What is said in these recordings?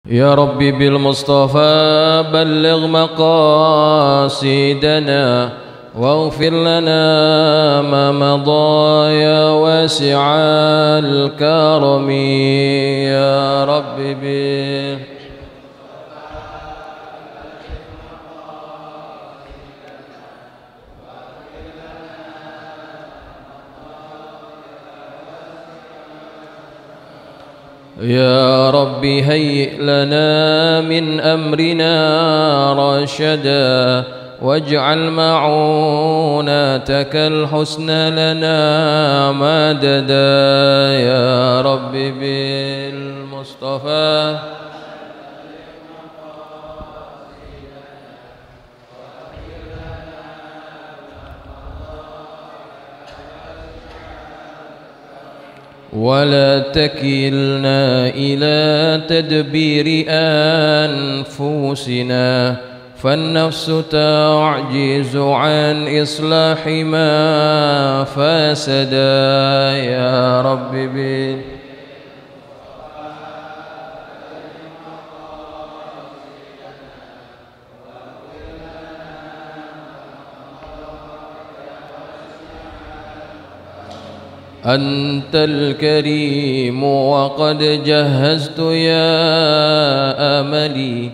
يا ربي بالمصطفى بلغ مقاصدنا واغفر لنا ما مضى يا واسع الكرم يا ربي يا ربي هيئ لنا من أمرنا رشدا واجعل معونتك الحسنى لنا مددا يا ربي بالمصطفى ولا تكلنا إلى تدبير أنفسنا فالنفس تعجز عن إصلاح ما فسدا يا ربي أنت الكريم وقد جهزت يا أملي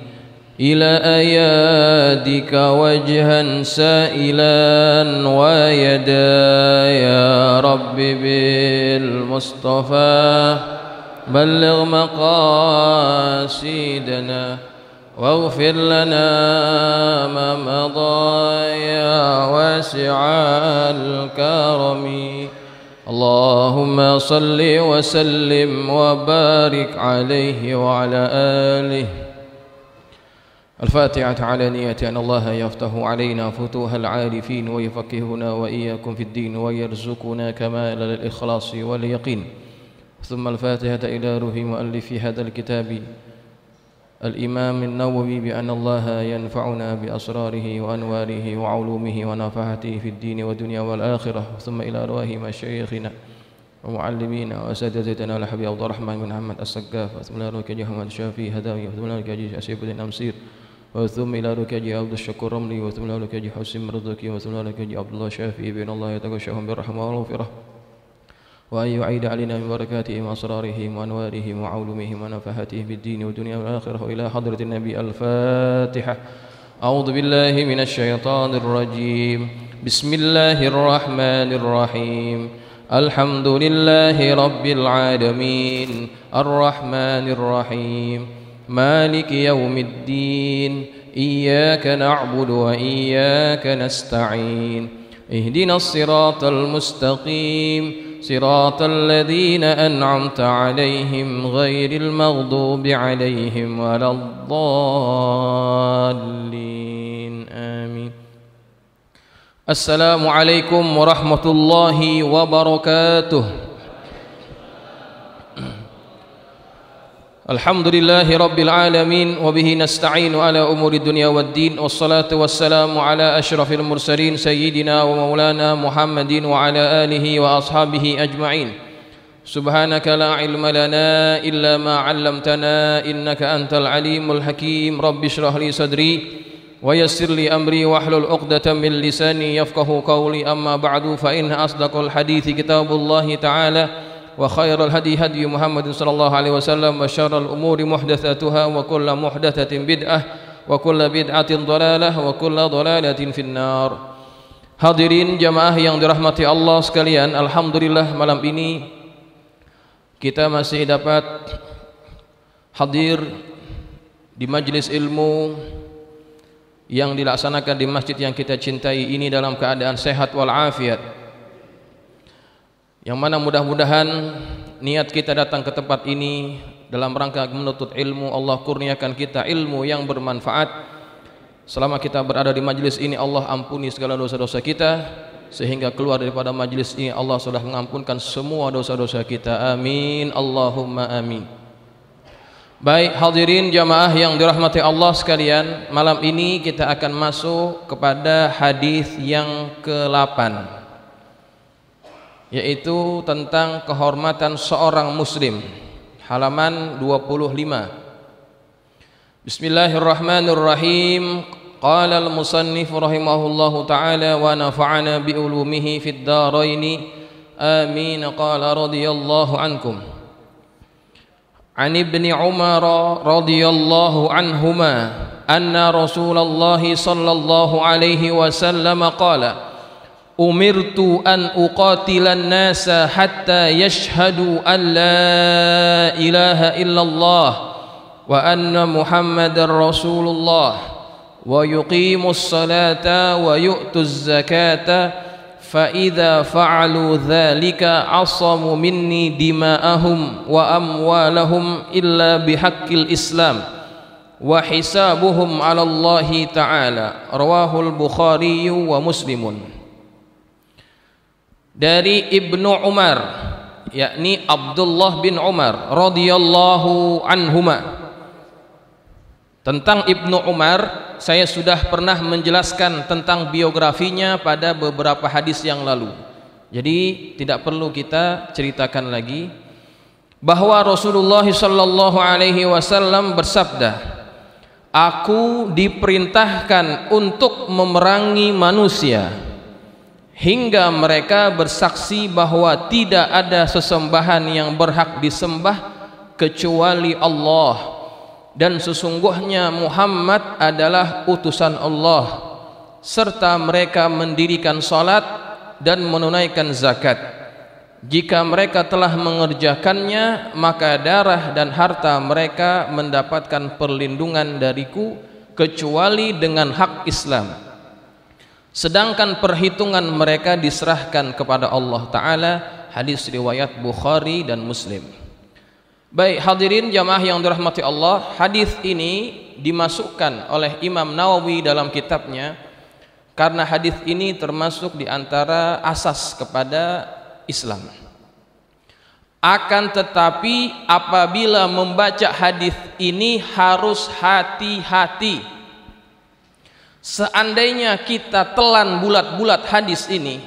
إلى أيادك وجها سائلا ويدا يا رب بالمصطفى بلغ مقاصدنا واغفر لنا ما مضى يا واسع الكرم اللهم صل وسلم وبارك عليه وعلى آله. الفاتحة على نية أن الله يفتح علينا فتوح العارفين ويفقهنا وإياكم في الدين ويرزقنا كمال الإخلاص واليقين. ثم الفاتحة إلى روح مؤلف هذا الكتاب الإمام النووي بأن الله ينفعنا بأسراره وأنواره وعلومه ونفحته في الدين والدنيا والآخرة. ثم إلى أرواح مشايخنا ومعلمينا وأساتذتنا الحبيب عبد الرحمن بن محمد السقاف. ثم إلى أرواح محمد الشافعي هداوي. ثم إلى أرواح أسيف بن أمسير. ثم إلى أرواح عبد الشكور رملي. وثم إلى أرواح حسين مرزقي. وثم إلى أرواح عبد الله شافعي بأن الله يتغشاهم بالرحمة والمغفرة وأن يعيد علينا من بركاتهم وأسرارهم وأنوارهم وعلومهم ونفحاتهم في الدين والدنيا والآخرة. إلى حضرة النبي الفاتحة. أعوذ بالله من الشيطان الرجيم. بسم الله الرحمن الرحيم. الحمد لله رب العالمين الرحمن الرحيم مالك يوم الدين إياك نعبد وإياك نستعين اهدنا الصراط المستقيم صراط الذين أنعمت عليهم غير المغضوب عليهم ولا الضالين آمين. السلام عليكم ورحمة الله وبركاته. الحمد لله رب العالمين وبه نستعين على أمور الدنيا والدين والصلاة والسلام على أشرف المرسلين سيدنا ومولانا محمد وعلى آله وأصحابه أجمعين. سبحانك لا علم لنا إلا ما علمتنا إنك أنت العليم الحكيم. رب اشرح لي صدري ويسر لي أمري واحلل عقدة من لساني يفقه قولي. أما بعد فإن أصدق الحديث كتاب الله تعالى وخير الهدي هدي محمد صلى الله عليه وسلم وشر الأمور محدثاتها وكل محدثة بدعة وكل بدعة ضلالة وكل ضلالة في النار. Hadirin jamaah yang dirahmati Allah sekalian, alhamdulillah malam ini kita masih dapat hadir di majelis ilmu yang dilaksanakan di masjid yang kita cintai ini dalam keadaan sehat walafiat. Yang mana mudah-mudahan niat kita datang ke tempat ini dalam rangka menuntut ilmu, Allah kurniakan kita ilmu yang bermanfaat. Selama kita berada di majlis ini, Allah ampuni segala dosa-dosa kita, sehingga keluar daripada majlis ini Allah sudah mengampunkan semua dosa-dosa kita. Amin Allahumma amin. Baik hadirin jamaah yang dirahmati Allah sekalian, malam ini kita akan masuk kepada hadis yang ke-8, yaitu tentang kehormatan seorang muslim, halaman 25. Bismillahirrahmanirrahim. Qala al-musannif rahimahullahu ta'ala wa nafa'ana bi ulumihi fid dharain. Amin. Qala radhiyallahu ankum. An Ibni Umar radhiyallahu anhuma anna Rasulullah sallallahu alaihi wasallam qala umirtu an uqatilan nasa hatta yashhadu an la ilaha illallah wa anna Muhammadar Rasulullah wa yuqimus salata wa yu'tuz zakata fa idza fa'alu dzalika 'asamu minni dima'ahum wa amwalahum illa bihaqqil Islam wa hisabuhum 'ala Allah ta'ala. Rawahul Bukhari wa Muslimun. Dari Ibnu Umar, yakni Abdullah bin Umar radhiyallahu anhuma. Tentang Ibnu Umar saya sudah pernah menjelaskan tentang biografinya pada beberapa hadis yang lalu, jadi tidak perlu kita ceritakan lagi bahwa Rasulullah sallallahu alaihi wasallam bersabda, aku diperintahkan untuk memerangi manusia hingga mereka bersaksi bahwa tidak ada sesembahan yang berhak disembah kecuali Allah, dan sesungguhnya Muhammad adalah utusan Allah, serta mereka mendirikan salat dan menunaikan zakat. Jika mereka telah mengerjakannya, maka darah dan harta mereka mendapatkan perlindungan dariku kecuali dengan hak Islam, sedangkan perhitungan mereka diserahkan kepada Allah Ta'ala. Hadis riwayat Bukhari dan Muslim. Baik hadirin jamaah yang dirahmati Allah, hadis ini dimasukkan oleh Imam Nawawi dalam kitabnya karena hadis ini termasuk di antara asas kepada Islam. Akan tetapi apabila membaca hadis ini harus hati-hati. Seandainya kita telan bulat-bulat hadis ini,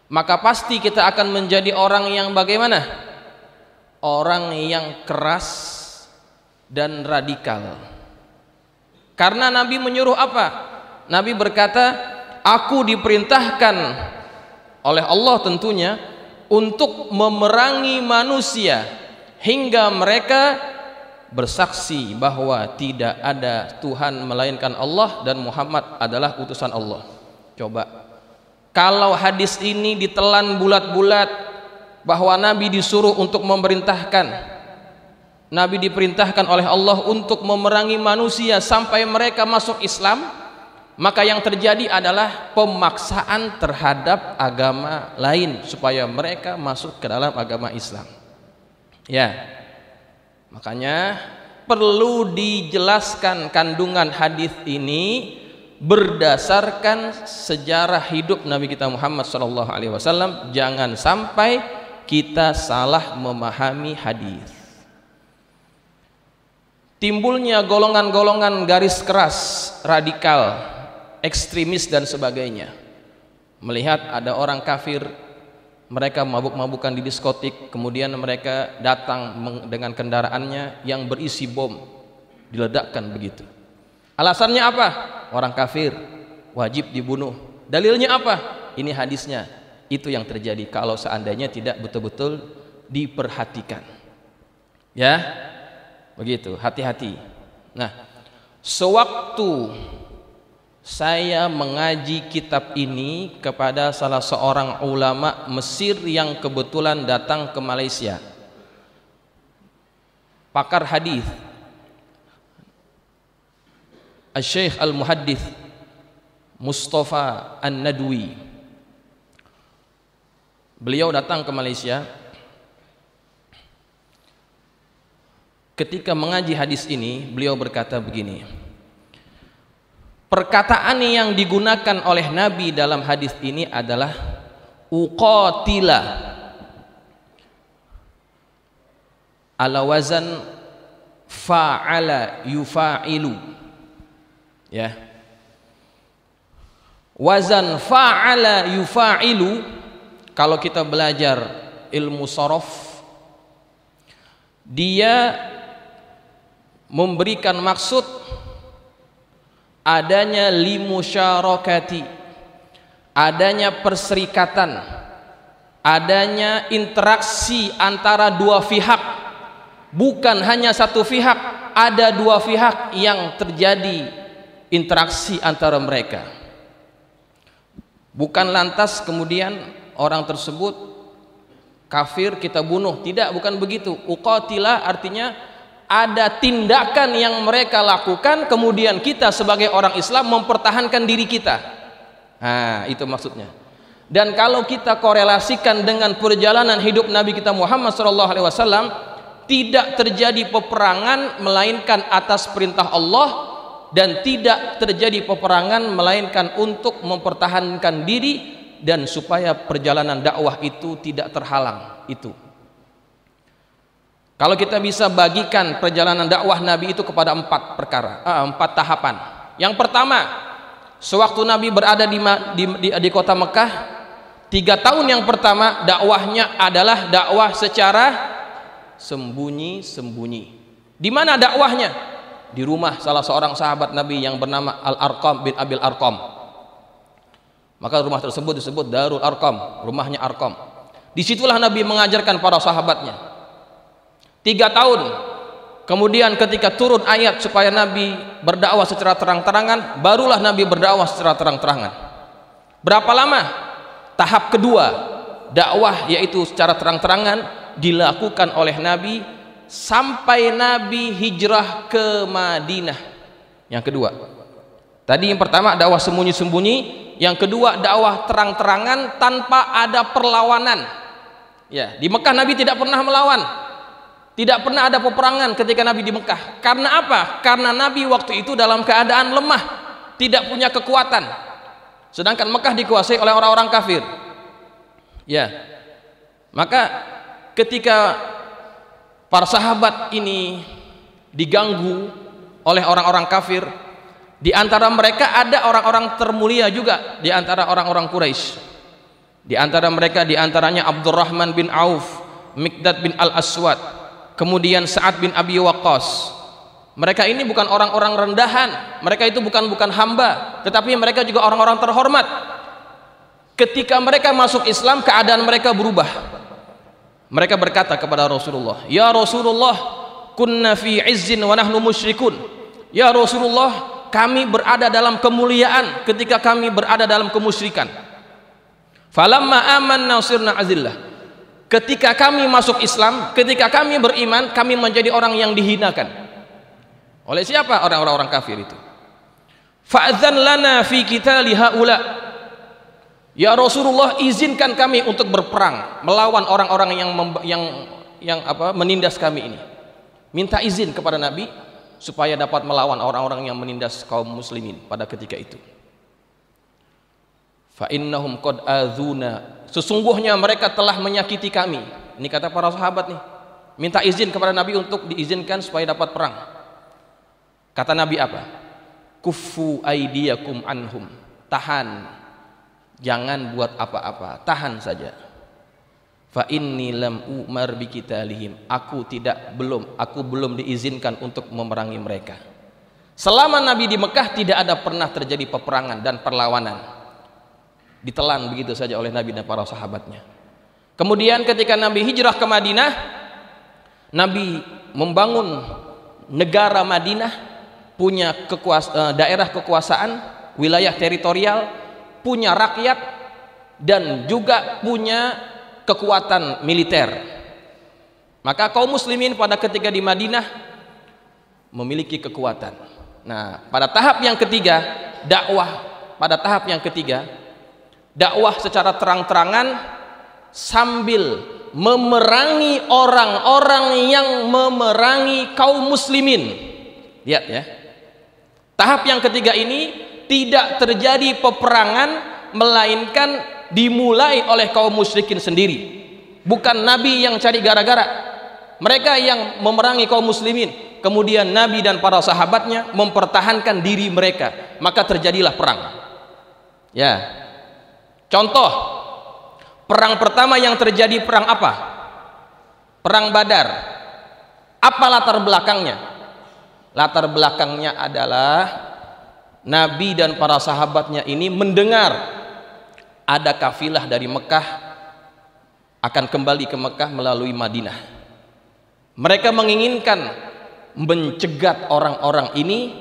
maka pasti kita akan menjadi orang yang bagaimana? Orang yang keras dan radikal. Karena Nabi menyuruh apa? Nabi berkata, aku diperintahkan oleh Allah tentunya untuk memerangi manusia hingga mereka bersaksi bahwa tidak ada Tuhan melainkan Allah dan Muhammad adalah utusan Allah. Coba kalau hadis ini ditelan bulat-bulat bahwa Nabi disuruh untuk memerintahkan, Nabi diperintahkan oleh Allah untuk memerangi manusia sampai mereka masuk Islam, maka yang terjadi adalah pemaksaan terhadap agama lain supaya mereka masuk ke dalam agama Islam. Ya, makanya perlu dijelaskan kandungan hadis ini berdasarkan sejarah hidup Nabi kita Muhammad SAW. Jangan sampai kita salah memahami hadis. Timbulnya golongan-golongan garis keras, radikal, ekstremis dan sebagainya. Melihat ada orang kafir, mereka mabuk-mabukan di diskotik, kemudian mereka datang dengan kendaraannya yang berisi bom, diledakkan begitu. Alasannya apa? Orang kafir wajib dibunuh. Dalilnya apa? Ini hadisnya. Itu yang terjadi kalau seandainya tidak betul-betul diperhatikan. Ya, begitu, hati-hati. Nah, sewaktu saya mengaji kitab ini kepada salah seorang ulama Mesir yang kebetulan datang ke Malaysia, pakar hadis, Al-Syekh Al-Muhaddits Mustafa An-Nadwi. Beliau datang ke Malaysia. Ketika mengaji hadis ini, beliau berkata begini, perkataan yang digunakan oleh Nabi dalam hadis ini adalah uqatila ala wazan fa'ala yufa'ilu. Ya, wazan fa'ala yufa'ilu. Kalau kita belajar ilmu sorof, dia memberikan maksud adanya limusyarakati, adanya perserikatan, adanya interaksi antara dua pihak, bukan hanya satu pihak, ada dua pihak yang terjadi interaksi antara mereka. Bukan lantas kemudian orang tersebut kafir kita bunuh, tidak, bukan begitu. Uqatilah artinya ada tindakan yang mereka lakukan, kemudian kita sebagai orang Islam mempertahankan diri kita. Nah, itu maksudnya. Dan kalau kita korelasikan dengan perjalanan hidup Nabi kita Muhammad SAW, tidak terjadi peperangan melainkan atas perintah Allah, dan tidak terjadi peperangan melainkan untuk mempertahankan diri dan supaya perjalanan dakwah itu tidak terhalang. Itu kalau kita bisa bagikan perjalanan dakwah Nabi itu kepada empat tahapan. Yang pertama, sewaktu Nabi berada di kota Mekah, 3 tahun yang pertama dakwahnya adalah dakwah secara sembunyi-sembunyi. Di mana dakwahnya? Di rumah salah seorang sahabat Nabi yang bernama Al-Arqam bin Abil Arqam. Maka rumah tersebut disebut Darul Arqam, rumahnya Arqam. Disitulah Nabi mengajarkan para sahabatnya 3 tahun. Kemudian ketika turun ayat supaya Nabi berdakwah secara terang-terangan, barulah Nabi berdakwah secara terang-terangan. Berapa lama? Tahap kedua dakwah, yaitu secara terang-terangan, dilakukan oleh Nabi sampai Nabi hijrah ke Madinah. Yang kedua, tadi yang pertama dakwah sembunyi-sembunyi, yang kedua dakwah terang-terangan tanpa ada perlawanan. Ya, di Mekah Nabi tidak pernah melawan, tidak pernah ada peperangan ketika Nabi di Mekah. Karena apa? Karena Nabi waktu itu dalam keadaan lemah, tidak punya kekuatan. Sedangkan Mekah dikuasai oleh orang-orang kafir. Ya, maka ketika para sahabat ini diganggu oleh orang-orang kafir, di antara mereka ada orang-orang termulia juga di antara orang-orang Quraisy. Di antara mereka, di antaranya Abdurrahman bin Auf, Miqdad bin Al-Aswad, kemudian Sa'ad bin Abi Waqqas. Mereka ini bukan orang-orang rendahan, mereka itu bukan hamba, tetapi mereka juga orang-orang terhormat. Ketika mereka masuk Islam, keadaan mereka berubah. Mereka berkata kepada Rasulullah, "Ya Rasulullah, kunna fi izzin wa nahnu musyrikun." Ya Rasulullah, kami berada dalam kemuliaan ketika kami berada dalam kemusyrikan. Falamma amanna sirna azillah. Ketika kami masuk Islam, ketika kami beriman, kami menjadi orang yang dihinakan. Oleh siapa? Orang-orang kafir itu. Fa'adzan lana fi qitali haula. Ya Rasulullah, izinkan kami untuk berperang melawan orang-orang yang menindas kami ini. Minta izin kepada Nabi supaya dapat melawan orang-orang yang menindas kaum muslimin pada ketika itu. Fa innahum qad adzuna, sesungguhnya mereka telah menyakiti kami. Ini kata para sahabat nih, minta izin kepada Nabi untuk diizinkan supaya dapat perang. Kata Nabi apa? Kuffu aydiyakum anhum, tahan, jangan buat apa-apa, tahan saja. Fa inni lam umar biqitalihim, aku belum diizinkan untuk memerangi mereka. Selama Nabi di Mekah tidak ada pernah terjadi peperangan dan perlawanan. Ditelan begitu saja oleh Nabi dan para sahabatnya. Kemudian ketika Nabi hijrah ke Madinah, Nabi membangun negara Madinah, punya daerah kekuasaan, wilayah teritorial, punya rakyat, dan juga punya kekuatan militer. Maka kaum muslimin pada ketika di Madinah memiliki kekuatan. Nah, pada tahap yang ketiga dakwah secara terang-terangan sambil memerangi orang-orang yang memerangi kaum muslimin. Lihat ya, tahap yang ketiga ini tidak terjadi peperangan, melainkan dimulai oleh kaum musyrikin sendiri. Bukan Nabi yang cari gara-gara, mereka yang memerangi kaum muslimin. Kemudian Nabi dan para sahabatnya mempertahankan diri mereka, maka terjadilah perang. Ya, contoh perang pertama yang terjadi, perang apa? Perang Badar. Apa latar belakangnya? Latar belakangnya adalah Nabi dan para sahabatnya ini mendengar ada kafilah dari Mekah akan kembali ke Mekah melalui Madinah. Mereka menginginkan mencegat orang-orang ini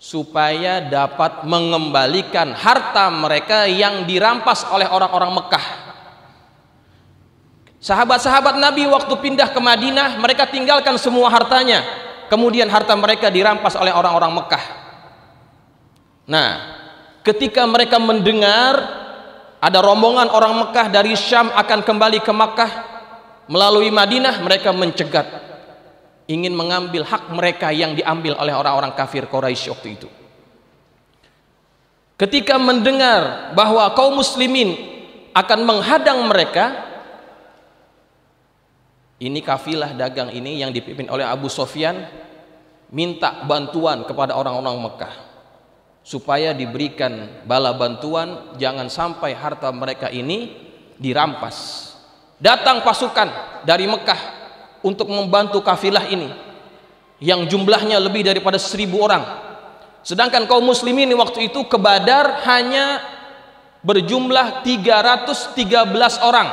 supaya dapat mengembalikan harta mereka yang dirampas oleh orang-orang Mekah. Sahabat-sahabat Nabi waktu pindah ke Madinah, mereka tinggalkan semua hartanya, kemudian harta mereka dirampas oleh orang-orang Mekah. Nah, ketika mereka mendengar ada rombongan orang Mekah dari Syam akan kembali ke Mekah melalui Madinah, mereka mencegat, ingin mengambil hak mereka yang diambil oleh orang-orang kafir Quraisy waktu itu. Ketika mendengar bahwa kaum muslimin akan menghadang mereka, ini kafilah dagang ini yang dipimpin oleh Abu Sufyan minta bantuan kepada orang-orang Mekah supaya diberikan bala bantuan, jangan sampai harta mereka ini dirampas. Datang pasukan dari Mekah untuk membantu kafilah ini yang jumlahnya lebih daripada 1.000 orang. Sedangkan kaum muslimin waktu itu ke Badar hanya berjumlah 313 orang.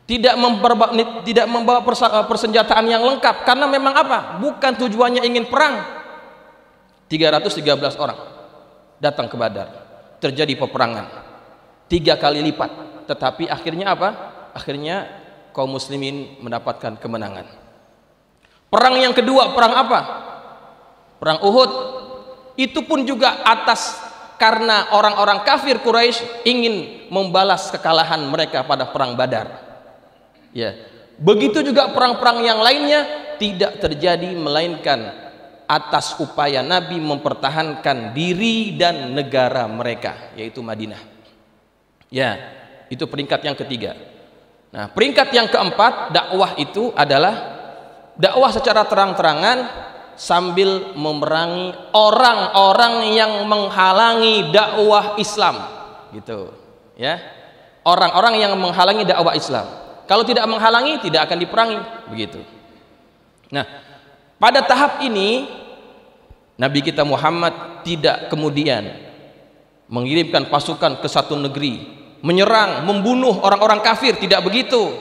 Tidak membawa persenjataan yang lengkap, karena memang apa? Bukan tujuannya ingin perang. 313 orang datang ke Badar, terjadi peperangan 3 kali lipat, tetapi akhirnya apa? Akhirnya kaum muslimin mendapatkan kemenangan. Perang yang kedua, perang apa? Perang Uhud. Itu pun juga karena orang-orang kafir Quraisy ingin membalas kekalahan mereka pada perang Badar. Ya, begitu juga perang-perang yang lainnya tidak terjadi melainkan atas upaya Nabi mempertahankan diri dan negara mereka, yaitu Madinah. Ya, itu peringkat yang ketiga. Nah, peringkat yang keempat, dakwah itu adalah dakwah secara terang-terangan sambil memerangi orang-orang yang menghalangi dakwah Islam, gitu. Ya, orang-orang yang menghalangi dakwah Islam. Kalau tidak menghalangi, tidak akan diperangi, begitu. Nah, pada tahap ini Nabi kita Muhammad tidak kemudian mengirimkan pasukan ke satu negeri, menyerang, membunuh orang-orang kafir, tidak begitu.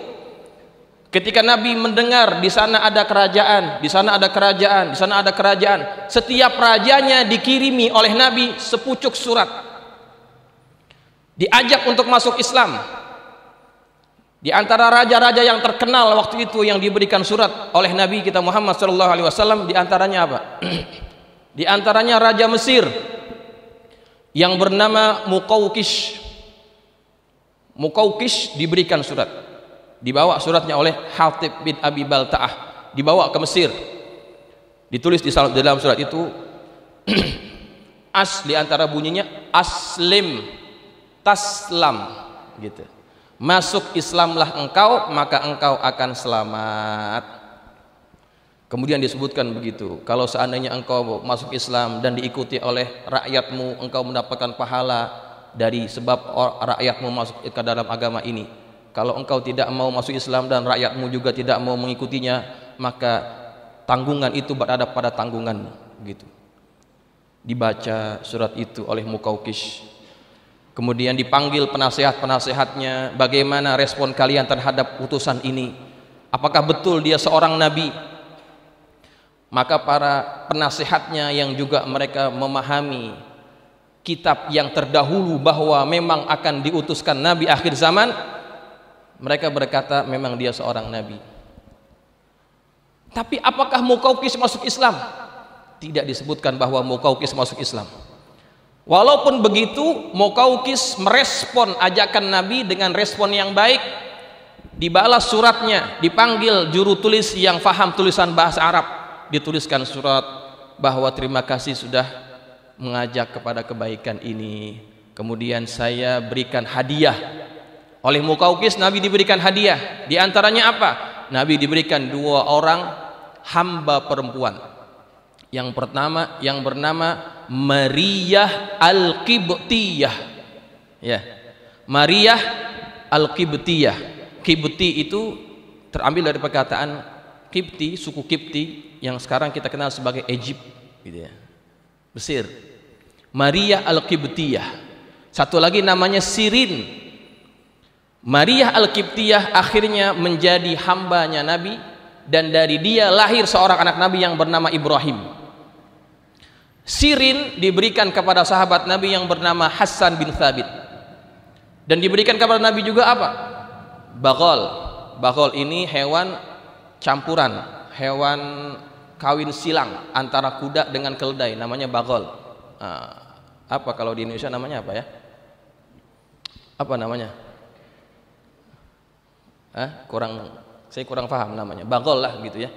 Ketika Nabi mendengar di sana ada kerajaan, di sana ada kerajaan, di sana ada kerajaan, setiap rajanya dikirimi oleh Nabi sepucuk surat, diajak untuk masuk Islam. Di antara raja-raja yang terkenal waktu itu yang diberikan surat oleh Nabi kita Muhammad SAW, di antaranya apa? Di antaranya Raja Mesir yang bernama Muqawqis. Muqawqis diberikan surat, dibawa suratnya oleh Hatib bin Abi Balta'ah, dibawa ke Mesir. Ditulis di dalam surat itu di antara bunyinya aslim taslam, gitu. Masuk Islamlah engkau, maka engkau akan selamat. Kemudian disebutkan begitu, kalau seandainya engkau masuk Islam dan diikuti oleh rakyatmu, engkau mendapatkan pahala dari sebab rakyatmu masuk ke dalam agama ini. Kalau engkau tidak mau masuk Islam dan rakyatmu juga tidak mau mengikutinya, maka tanggungan itu berada pada tanggunganmu, gitu. Dibaca surat itu oleh Muqawqis. Kemudian dipanggil penasehat-penasehatnya, bagaimana respon kalian terhadap utusan ini? Apakah betul dia seorang nabi? Maka para penasehatnya yang juga mereka memahami kitab yang terdahulu bahwa memang akan diutuskan nabi akhir zaman, mereka berkata memang dia seorang nabi. Tapi apakah Muqawqis masuk Islam? Tidak disebutkan bahwa Muqawqis masuk Islam. Walaupun begitu, Muqawqis merespon ajakan Nabi dengan respon yang baik. Dibalas suratnya, dipanggil juru tulis yang faham tulisan bahasa Arab, dituliskan surat bahwa terima kasih sudah mengajak kepada kebaikan ini. Kemudian saya berikan hadiah. Oleh Muqawqis Nabi diberikan hadiah. Di antaranya apa? Nabi diberikan 2 orang hamba perempuan. Yang pertama yang bernama Mariyah Al-Qibtiyah. Ya. Mariyah Al-Qibtiyah. Qibti itu terambil dari perkataan Qibti, suku Qibti yang sekarang kita kenal sebagai Egypt, gitu ya, Mesir. Maria Al-Qibtiyah. Satu lagi namanya Sirin. Maria Al-Qibtiyah akhirnya menjadi hambanya Nabi, dan dari dia lahir seorang anak Nabi yang bernama Ibrahim. Sirin diberikan kepada sahabat Nabi yang bernama Hassan bin Thabit, dan diberikan kepada Nabi juga apa? Baghal. Baghal ini hewan campuran, hewan kawin silang antara kuda dengan keledai, namanya baghal. Apa kalau di Indonesia namanya apa ya? Apa namanya? Saya kurang paham namanya. Baghal lah gitu ya.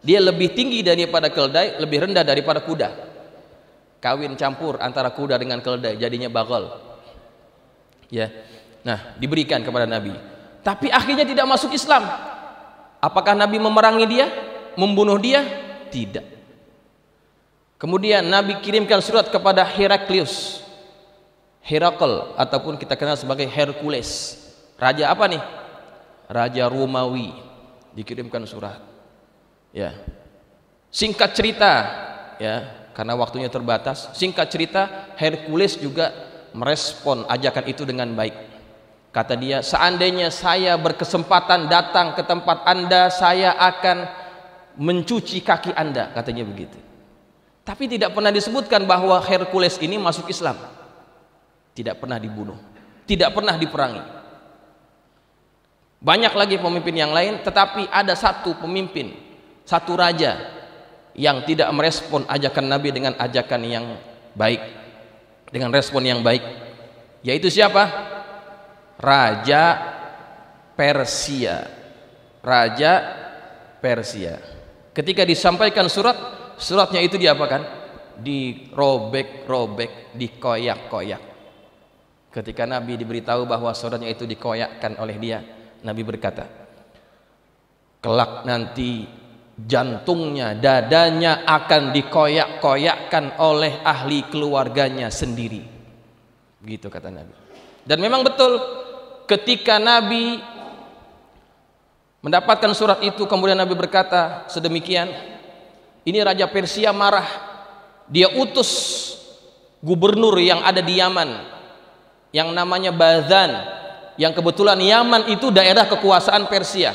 Dia lebih tinggi daripada keledai, lebih rendah daripada kuda. Kawin campur antara kuda dengan keledai, jadinya baghal. Ya. Nah, diberikan kepada Nabi. Tapi akhirnya tidak masuk Islam. Apakah Nabi memerangi dia? Membunuh dia? Tidak. Kemudian Nabi kirimkan surat kepada Heraklius. Herakl ataupun kita kenal sebagai Hercules. Raja apa nih? Raja Romawi, dikirimkan surat. Ya. Singkat cerita, ya, karena waktunya terbatas. Singkat cerita, Hercules juga merespon ajakan itu dengan baik. Kata dia, seandainya saya berkesempatan datang ke tempat Anda, saya akan mencuci kaki Anda, katanya begitu. Tapi tidak pernah disebutkan bahwa Hercules ini masuk Islam. Tidak pernah dibunuh, tidak pernah diperangi. Banyak lagi pemimpin yang lain, tetapi ada satu pemimpin, satu raja yang tidak merespon ajakan Nabi dengan ajakan yang baik, dengan respon yang baik. Yaitu siapa? Raja Persia. Raja Persia. Ketika disampaikan suratnya itu diapakan? Dirobek-robek, dikoyak-koyak. Ketika Nabi diberitahu bahwa suratnya itu dikoyakkan oleh dia, Nabi berkata, kelak nanti jantungnya, dadanya akan dikoyak-koyakkan oleh ahli keluarganya sendiri. Begitu kata Nabi. Dan memang betul, ketika Nabi mendapatkan surat itu, kemudian Nabi berkata sedemikian, ini Raja Persia marah. Dia utus gubernur yang ada di Yaman, yang namanya Bazan, yang kebetulan Yaman itu daerah kekuasaan Persia.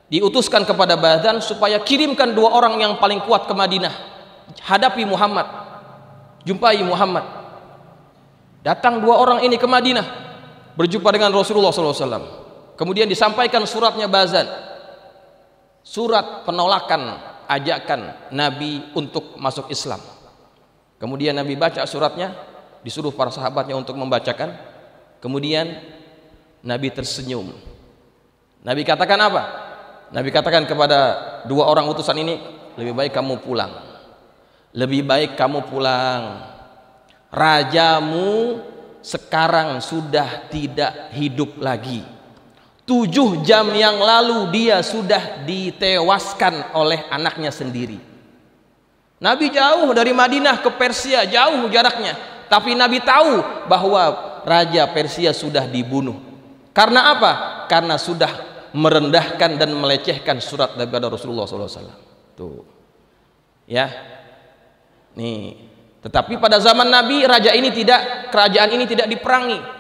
Diutuskan kepada Bazan supaya kirimkan 2 orang yang paling kuat ke Madinah, hadapi Muhammad, jumpai Muhammad. Datang 2 orang ini ke Madinah, berjumpa dengan Rasulullah SAW. Kemudian disampaikan suratnya Bazan, surat penolakan ajakan Nabi untuk masuk Islam. Kemudian Nabi baca suratnya, disuruh para sahabatnya untuk membacakan. Kemudian Nabi tersenyum. Nabi katakan apa? Nabi katakan kepada 2 orang utusan ini, lebih baik kamu pulang. Lebih baik kamu pulang. Rajamu sekarang sudah tidak hidup lagi. 7 jam yang lalu dia sudah ditewaskan oleh anaknya sendiri. Nabi jauh dari Madinah ke Persia, jauh jaraknya. Tapi Nabi tahu bahwa Raja Persia sudah dibunuh. Karena apa? Karena sudah merendahkan dan melecehkan surat daripada Rasulullah SAW. Tuh, ya. Nih. Tetapi pada zaman Nabi, kerajaan ini tidak diperangi.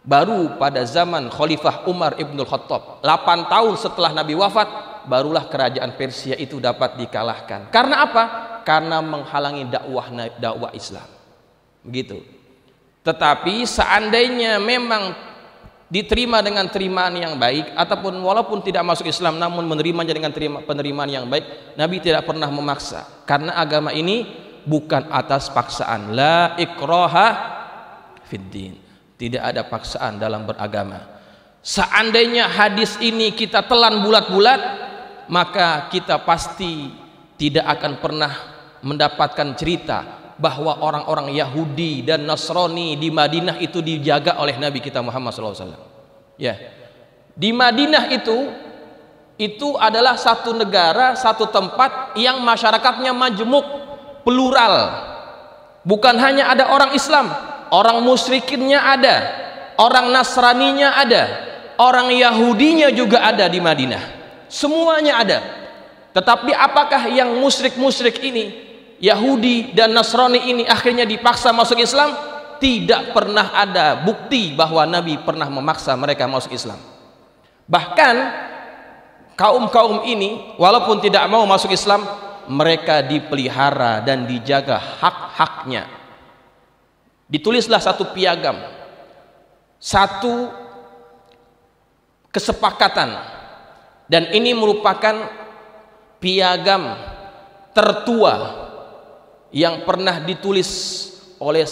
Baru pada zaman Khalifah Umar Ibnul Khattab, 8 tahun setelah Nabi wafat, barulah kerajaan Persia itu dapat dikalahkan. Karena apa? Karena menghalangi dakwah Islam. Begitu. Tetapi seandainya memang diterima dengan terimaan yang baik, ataupun walaupun tidak masuk Islam namun menerimanya dengan penerimaan yang baik, Nabi tidak pernah memaksa, karena agama ini bukan atas paksaan. La ikraha fiddin, tidak ada paksaan dalam beragama. Seandainya hadis ini kita telan bulat-bulat, maka kita pasti tidak akan pernah mendapatkan cerita bahwa orang-orang Yahudi dan Nasrani di Madinah itu dijaga oleh Nabi kita Muhammad SAW. Ya, di Madinah itu adalah satu negara, satu tempat yang masyarakatnya majemuk, plural. Bukan hanya ada orang Islam, orang musyrikinnya ada, orang Nasraninya ada, orang Yahudinya juga ada di Madinah. Semuanya ada. Tetapi apakah yang musyrik-musyrik ini, Yahudi dan Nasrani ini akhirnya dipaksa masuk Islam? Tidak pernah ada bukti bahwa Nabi pernah memaksa mereka masuk Islam. Bahkan kaum-kaum ini walaupun tidak mau masuk Islam, mereka dipelihara dan dijaga hak-haknya. Ditulislah satu piagam, satu kesepakatan, dan ini merupakan piagam tertua yang pernah ditulis oleh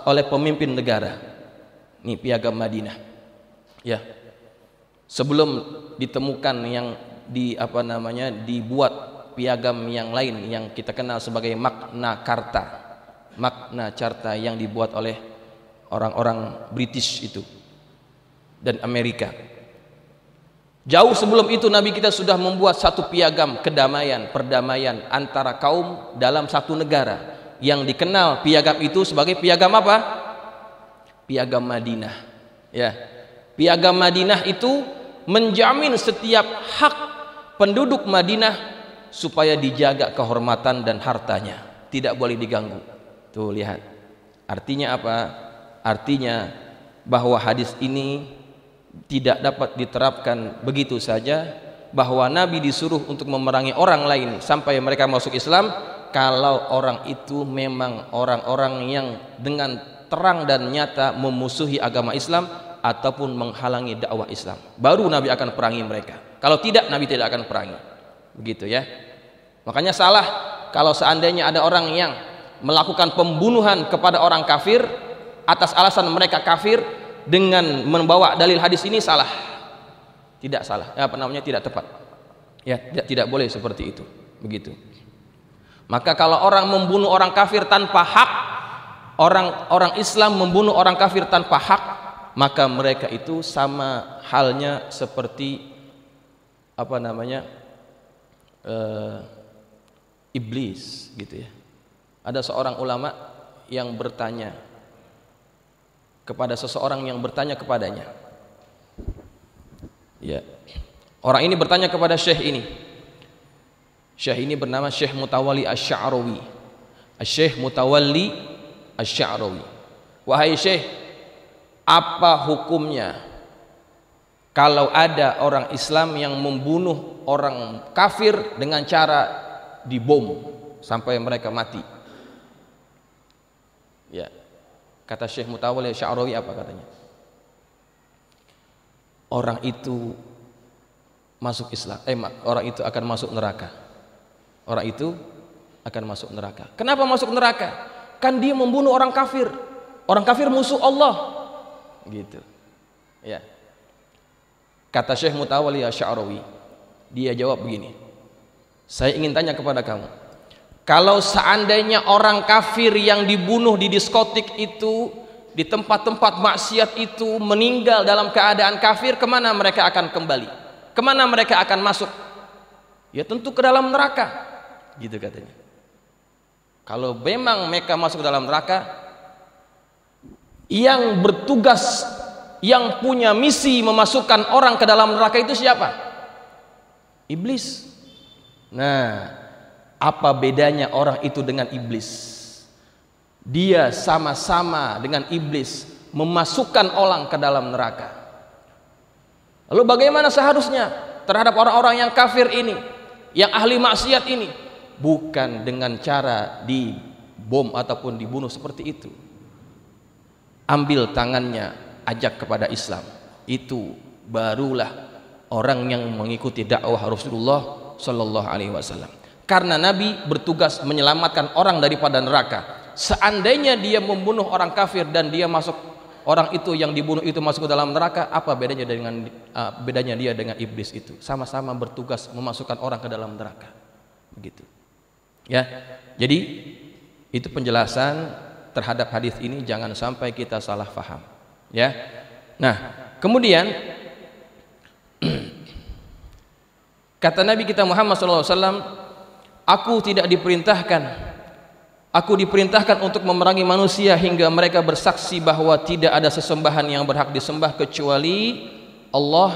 oleh pemimpin negara. Ini piagam Madinah. Ya. Sebelum ditemukan yang dibuat piagam yang lain yang kita kenal sebagai Magna Carta yang dibuat oleh orang-orang British itu dan Amerika. Jauh sebelum itu Nabi kita sudah membuat satu piagam perdamaian antara kaum dalam satu negara yang dikenal piagam itu sebagai piagam apa? Piagam Madinah. Ya. Piagam Madinah itu menjamin setiap hak penduduk Madinah supaya dijaga kehormatan dan hartanya, tidak boleh diganggu. Tuh lihat. Artinya apa? Artinya bahwa hadis ini tidak dapat diterapkan begitu saja, bahwa Nabi disuruh untuk memerangi orang lain sampai mereka masuk Islam kalau orang itu memang orang-orang yang dengan terang dan nyata memusuhi agama Islam ataupun menghalangi dakwah Islam, baru Nabi akan perangi mereka. Kalau tidak, Nabi tidak akan perangi. Begitu ya. Makanya salah kalau seandainya ada orang yang melakukan pembunuhan kepada orang kafir atas alasan mereka kafir dengan membawa dalil hadis ini, salah. Tidak salah. Tidak tepat. Ya, tidak boleh seperti itu. Begitu. Maka kalau orang membunuh orang kafir tanpa hak, orang Islam membunuh orang kafir tanpa hak, maka mereka itu sama halnya seperti iblis gitu ya. Ada seorang ulama yang bertanya kepada seseorang yang bertanya kepadanya. Ya. Orang ini bertanya kepada syekh ini. Syekh ini bernama Syekh Mutawalli Asy-Sya'rawi. Syekh Mutawalli Asy-Sya'rawi. Wahai syekh, apa hukumnya kalau ada orang Islam yang membunuh orang kafir dengan cara dibom sampai mereka mati? Ya. Kata Syekh Mutawalli Asy-Sya'rawi apa katanya? Orang itu masuk Islam, orang itu akan masuk neraka. Orang itu akan masuk neraka. Kenapa masuk neraka? Kan dia membunuh orang kafir. Orang kafir musuh Allah. Gitu. Ya. Kata Syekh Mutawalli Asy-Sya'rawi, dia jawab begini. Saya ingin tanya kepada kamu. Kalau seandainya orang kafir yang dibunuh di diskotik itu, di tempat-tempat maksiat itu meninggal dalam keadaan kafir, kemana mereka akan kembali? Kemana mereka akan masuk? Ya tentu ke dalam neraka. Gitu katanya. Kalau memang mereka masuk ke dalam neraka, yang bertugas, yang punya misi memasukkan orang ke dalam neraka itu siapa? Iblis. Nah, apa bedanya orang itu dengan iblis? Dia sama-sama dengan iblis memasukkan orang ke dalam neraka. Lalu bagaimana seharusnya terhadap orang-orang yang kafir ini, yang ahli maksiat ini? Bukan dengan cara dibom ataupun dibunuh seperti itu. Ambil tangannya, ajak kepada Islam. Itu barulah orang yang mengikuti dakwah Rasulullah Sallallahu Alaihi Wasallam. Karena Nabi bertugas menyelamatkan orang daripada neraka. Seandainya dia membunuh orang kafir dan dia masuk, orang itu yang dibunuh itu masuk ke dalam neraka, apa bedanya dia dengan iblis itu? Sama-sama bertugas memasukkan orang ke dalam neraka. Begitu. Ya. Jadi itu penjelasan terhadap hadis ini, jangan sampai kita salah faham. Ya. Nah, kemudian kata Nabi kita Muhammad SAW, aku tidak diperintahkan, aku diperintahkan untuk memerangi manusia hingga mereka bersaksi bahwa tidak ada sesembahan yang berhak disembah kecuali Allah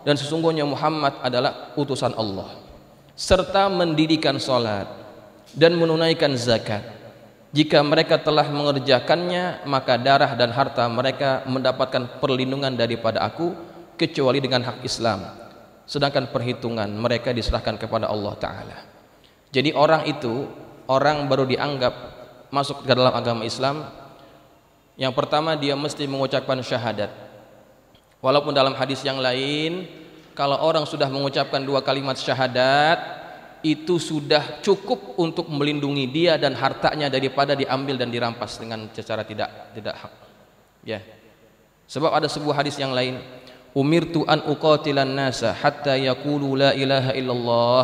dan sesungguhnya Muhammad adalah utusan Allah, serta mendirikan salat dan menunaikan zakat. Jika mereka telah mengerjakannya, maka darah dan harta mereka mendapatkan perlindungan daripada aku, kecuali dengan hak Islam, sedangkan perhitungan mereka diserahkan kepada Allah Ta'ala. Jadi orang itu, orang baru dianggap masuk ke dalam agama Islam, yang pertama dia mesti mengucapkan syahadat. Walaupun dalam hadis yang lain, kalau orang sudah mengucapkan 2 kalimat syahadat, itu sudah cukup untuk melindungi dia dan hartanya daripada diambil dan dirampas dengan secara tidak hak. Ya. Sebab ada sebuah hadis yang lain, umirtu an uqatilan nasa hatta yaqulu la ilaha illallah.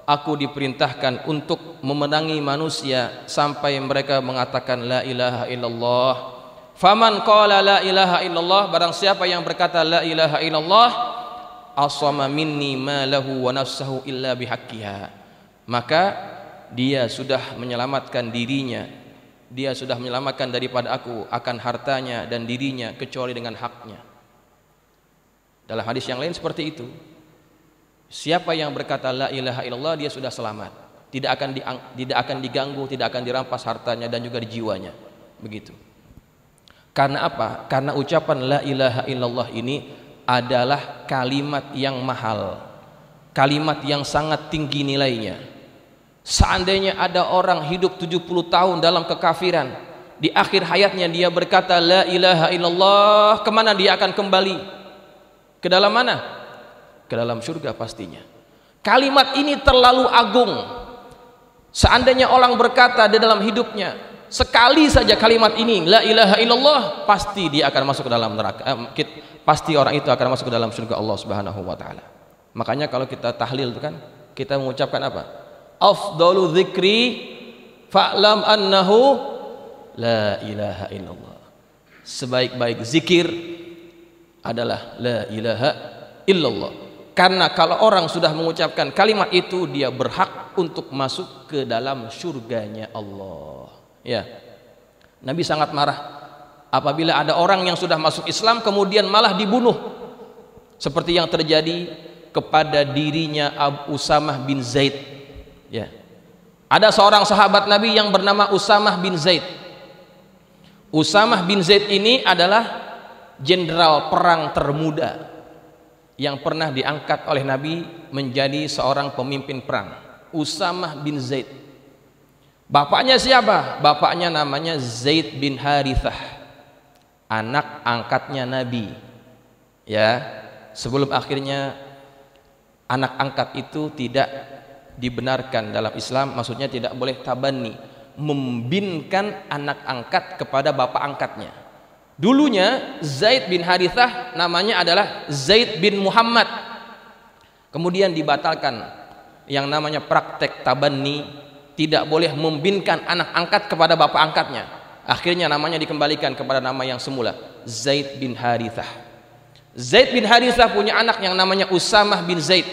Aku diperintahkan untuk memenangi manusia sampai mereka mengatakan la ilaha illallah. Faman qala la ilaha illallah, barang siapa yang berkata la ilaha illallah, asama minni ma lahu wa nafsahu illa bihaqqiha, maka dia sudah menyelamatkan dirinya, dia sudah menyelamatkan daripada aku akan hartanya dan dirinya kecuali dengan haknya. Dalam hadis yang lain seperti itu, siapa yang berkata la ilaha illallah dia sudah selamat, tidak akan diganggu, tidak akan dirampas hartanya dan juga jiwanya. Begitu. Karena apa? Karena ucapan la ilaha illallah ini adalah kalimat yang mahal, kalimat yang sangat tinggi nilainya. Seandainya ada orang hidup 70 tahun dalam kekafiran, di akhir hayatnya dia berkata la ilaha illallah, kemana dia akan kembali? Ke dalam mana? Ke dalam surga pastinya. Kalimat ini terlalu agung. Seandainya orang berkata di dalam hidupnya sekali saja kalimat ini la ilaha illallah, pasti dia akan masuk ke dalam neraka, pasti orang itu akan masuk ke dalam surga Allah Subhanahu wa taala. Makanya kalau kita tahlil itu kan, kita mengucapkan apa? Afdalu dzikri fa'lam annahu la ilaha illallah. Sebaik-baik zikir adalah la ilaha illallah. Karena kalau orang sudah mengucapkan kalimat itu, dia berhak untuk masuk ke dalam surganya Allah. Ya. Nabi sangat marah apabila ada orang yang sudah masuk Islam kemudian malah dibunuh, seperti yang terjadi kepada dirinya Usamah bin Zaid. Ya. Ada seorang sahabat Nabi yang bernama Usamah bin Zaid. Usamah bin Zaid ini adalah jenderal perang termuda yang pernah diangkat oleh Nabi menjadi seorang pemimpin perang. Usamah bin Zaid. Bapaknya siapa? Bapaknya namanya Zaid bin Harithah, anak angkatnya Nabi. Ya, sebelum akhirnya anak angkat itu tidak dibenarkan dalam Islam, maksudnya tidak boleh tabanni, membinkan anak angkat kepada bapak angkatnya. Dulunya Zaid bin Harithah namanya adalah Zaid bin Muhammad. Kemudian dibatalkan yang namanya praktek tabanni, tidak boleh membinkan anak angkat kepada bapak angkatnya. Akhirnya namanya dikembalikan kepada nama yang semula, Zaid bin Harithah. Zaid bin Harithah punya anak yang namanya Usamah bin Zaid.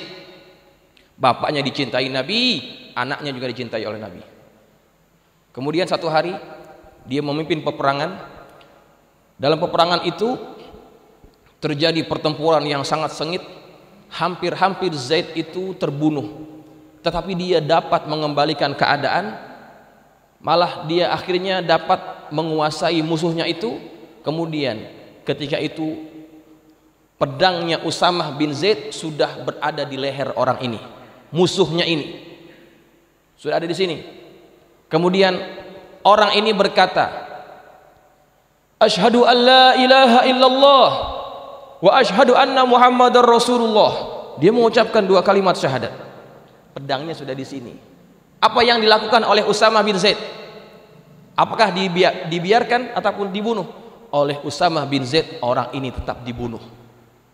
Bapaknya dicintai Nabi, anaknya juga dicintai oleh Nabi. Kemudian satu hari dia memimpin peperangan. Dalam peperangan itu terjadi pertempuran yang sangat sengit. Hampir-hampir Zaid itu terbunuh, tetapi dia dapat mengembalikan keadaan. Malah dia akhirnya dapat menguasai musuhnya itu. Kemudian ketika itu pedangnya Usamah bin Zaid sudah berada di leher orang ini, musuhnya ini sudah ada di sini. Kemudian orang ini berkata, asyhadu an la ilaha illallah wa asyhadu anna Muhammadar Rasulullah. Dia mengucapkan 2 kalimat syahadat. Pedangnya sudah di sini. Apa yang dilakukan oleh Usamah bin Zaid? Apakah dibiarkan ataupun dibunuh? Oleh Usamah bin Zaid, orang ini tetap dibunuh.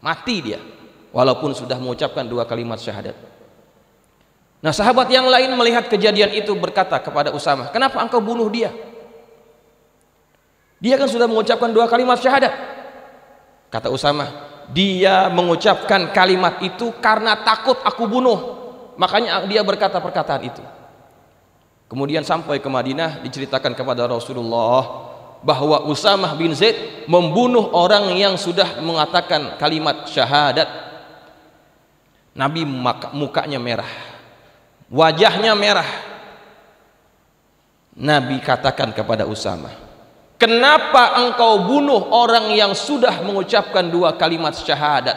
Mati dia, walaupun sudah mengucapkan 2 kalimat syahadat. Nah, sahabat yang lain melihat kejadian itu berkata kepada Usamah, kenapa engkau bunuh dia? Dia kan sudah mengucapkan 2 kalimat syahadat. Kata Usamah, dia mengucapkan kalimat itu karena takut aku bunuh, makanya dia berkata perkataan itu. Kemudian sampai ke Madinah, diceritakan kepada Rasulullah bahwa Usamah bin Zaid membunuh orang yang sudah mengatakan kalimat syahadat. Nabi mukanya merah, wajahnya merah. Nabi katakan kepada Usama, kenapa engkau bunuh orang yang sudah mengucapkan 2 kalimat syahadat?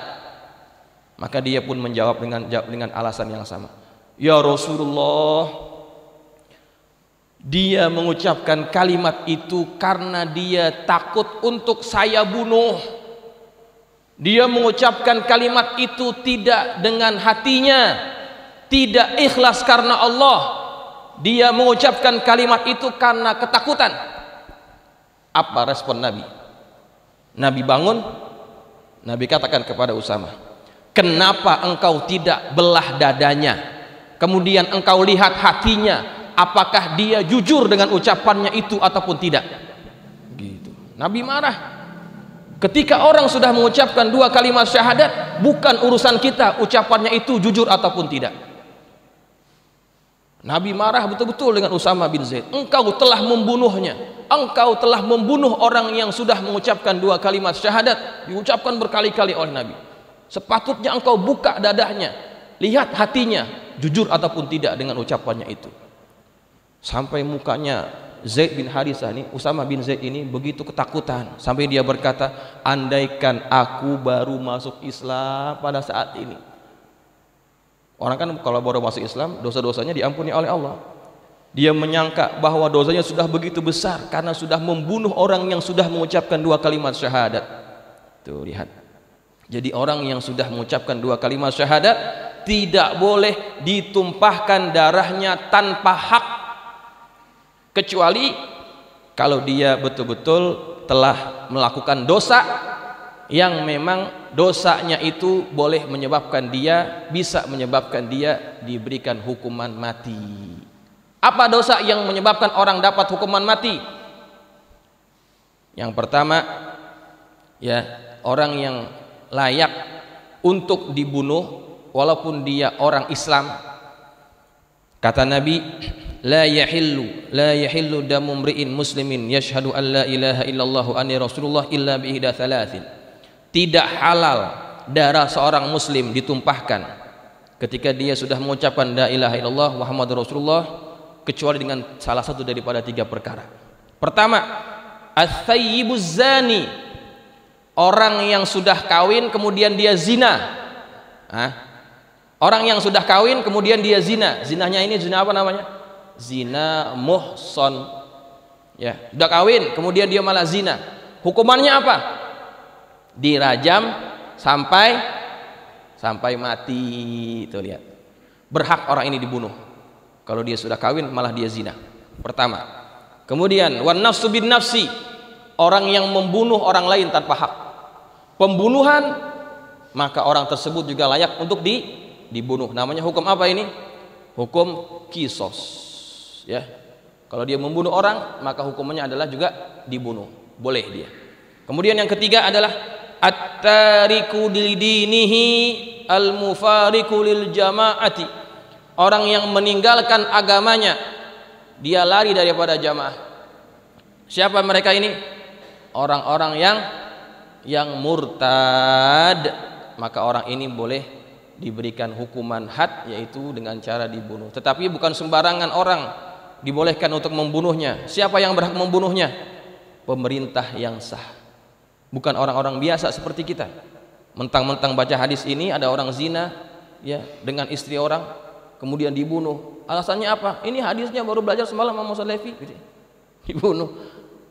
Maka dia pun menjawab dengan alasan yang sama. Ya Rasulullah, dia mengucapkan kalimat itu karena dia takut untuk saya bunuh. Dia mengucapkan kalimat itu tidak dengan hatinya, tidak ikhlas karena Allah. Dia mengucapkan kalimat itu karena ketakutan. Apa respon Nabi? Nabi bangun, Nabi katakan kepada Usama, kenapa engkau tidak belah dadanya, kemudian engkau lihat hatinya, apakah dia jujur dengan ucapannya itu ataupun tidak? Gitu. Nabi marah. Ketika orang sudah mengucapkan 2 kalimat syahadat, bukan urusan kita ucapannya itu jujur ataupun tidak. Nabi marah betul-betul dengan Usama bin Zaid. Engkau telah membunuhnya. Engkau telah membunuh orang yang sudah mengucapkan 2 kalimat syahadat, diucapkan berkali-kali oleh Nabi. Sepatutnya engkau buka dadahnya, lihat hatinya, jujur ataupun tidak dengan ucapannya itu. Sampai mukanya Zaid bin Harithah ini, Usama bin Zaid ini begitu ketakutan, sampai dia berkata, andaikan aku baru masuk Islam pada saat ini. Orang kan kalau baru masuk Islam, dosa-dosanya diampuni oleh Allah. Dia menyangka bahwa dosanya sudah begitu besar karena sudah membunuh orang yang sudah mengucapkan 2 kalimat syahadat. Tuh lihat. Jadi orang yang sudah mengucapkan 2 kalimat syahadat tidak boleh ditumpahkan darahnya tanpa hak, kecuali kalau dia betul-betul telah melakukan dosa yang memang dosanya itu boleh menyebabkan dia, bisa menyebabkan dia diberikan hukuman mati. Apa dosa yang menyebabkan orang dapat hukuman mati? Yang pertama, ya, orang yang layak untuk dibunuh walaupun dia orang Islam. Kata Nabi, la yahillu damu mri'in muslimin yashhadu an la ilaha illallah wa anni rasulullah illa bi ihda thalathin. Tidak halal darah seorang muslim ditumpahkan ketika dia sudah mengucapkan la ilaha illallah Muhammadur Rasulullah, kecuali dengan salah satu daripada 3 perkara. Pertama, ats-tsayyibuz zani, orang yang sudah kawin kemudian dia zina. Orang yang sudah kawin kemudian dia zina. Zinanya ini zina apa namanya? Zina muhson. Ya, sudah kawin kemudian dia malah zina. Hukumannya apa? Dirajam sampai mati. Tuh lihat, berhak orang ini dibunuh kalau dia sudah kawin malah dia zina. Pertama. Kemudian wan nafsu bin nafsi, orang yang membunuh orang lain tanpa hak. Pembunuhan, maka orang tersebut juga layak untuk dibunuh. Namanya hukum apa ini? Hukum kisos. Ya, kalau dia membunuh orang maka hukumannya adalah juga dibunuh, boleh dia. Kemudian yang ketiga adalah at-tariku lidinihi al-mufariqu lil jamaati, orang yang meninggalkan agamanya, dia lari daripada jamaah. Siapa mereka ini? Orang-orang yang murtad, maka orang ini boleh diberikan hukuman had, yaitu dengan cara dibunuh. Tetapi bukan sembarangan orang dibolehkan untuk membunuhnya. Siapa yang berhak membunuhnya? Pemerintah yang sah, bukan orang-orang biasa seperti kita. Mentang-mentang baca hadis ini ada orang zina ya dengan istri orang kemudian dibunuh. Alasannya apa? Ini hadisnya baru belajar semalam sama Salefi gitu. Dibunuh.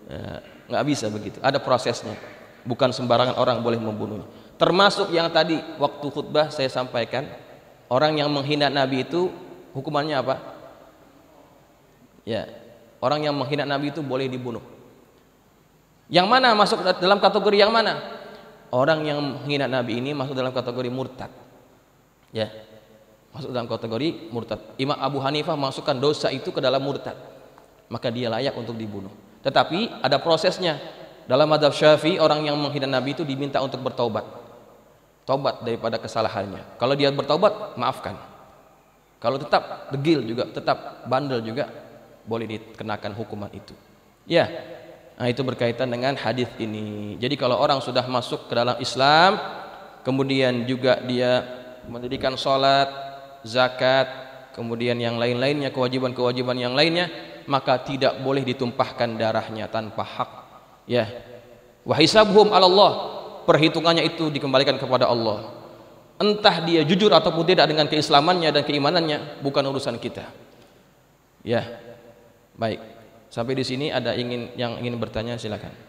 Ya, nggak bisa begitu. Ada prosesnya. Bukan sembarangan orang boleh membunuhnya. Termasuk yang tadi waktu khutbah saya sampaikan, orang yang menghina Nabi itu hukumannya apa? Ya, orang yang menghina Nabi itu boleh dibunuh. Yang mana masuk dalam kategori yang mana? Orang yang menghina Nabi ini masuk dalam kategori murtad. Ya, masuk dalam kategori murtad. Imam Abu Hanifah masukkan dosa itu ke dalam murtad, maka dia layak untuk dibunuh. Tetapi ada prosesnya. Dalam mazhab Syafi'i, orang yang menghina Nabi itu diminta untuk bertaubat, taubat daripada kesalahannya. Kalau dia bertaubat, maafkan. Kalau tetap degil juga, tetap bandel juga, boleh dikenakan hukuman itu. Ya, nah itu berkaitan dengan hadis ini. Jadi kalau orang sudah masuk ke dalam Islam, kemudian juga dia mendirikan sholat, zakat, kemudian yang lain-lainnya, kewajiban-kewajiban yang lainnya, maka tidak boleh ditumpahkan darahnya tanpa hak. Ya, wa hisabuhum 'ala Allah, perhitungannya itu dikembalikan kepada Allah. Entah dia jujur ataupun tidak dengan keislamannya dan keimanannya, bukan urusan kita. Ya, baik. Sampai di sini ada yang ingin bertanya, silakan.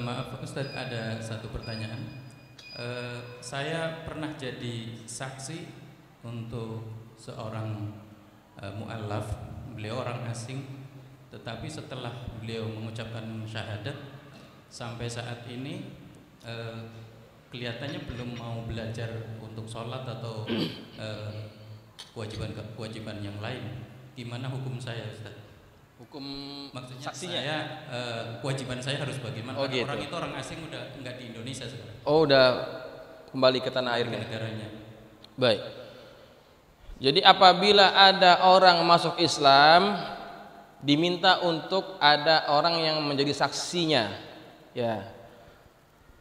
Maaf Ustadz, ada satu pertanyaan. Saya pernah jadi saksi untuk seorang mu'allaf, beliau orang asing, tetapi setelah beliau mengucapkan syahadat sampai saat ini kelihatannya belum mau belajar untuk sholat atau kewajiban yang lain. Gimana hukum saya, Ustaz? Hukum maksudnya saksinya? Saya kewajiban saya harus bagaimana? Oh, gitu. Orang itu orang asing udah nggak di Indonesia sekarang. Oh, udah kembali ke tanah airnya. Negaranya. Baik. Jadi apabila ada orang masuk Islam, diminta untuk ada orang yang menjadi saksinya. Ya.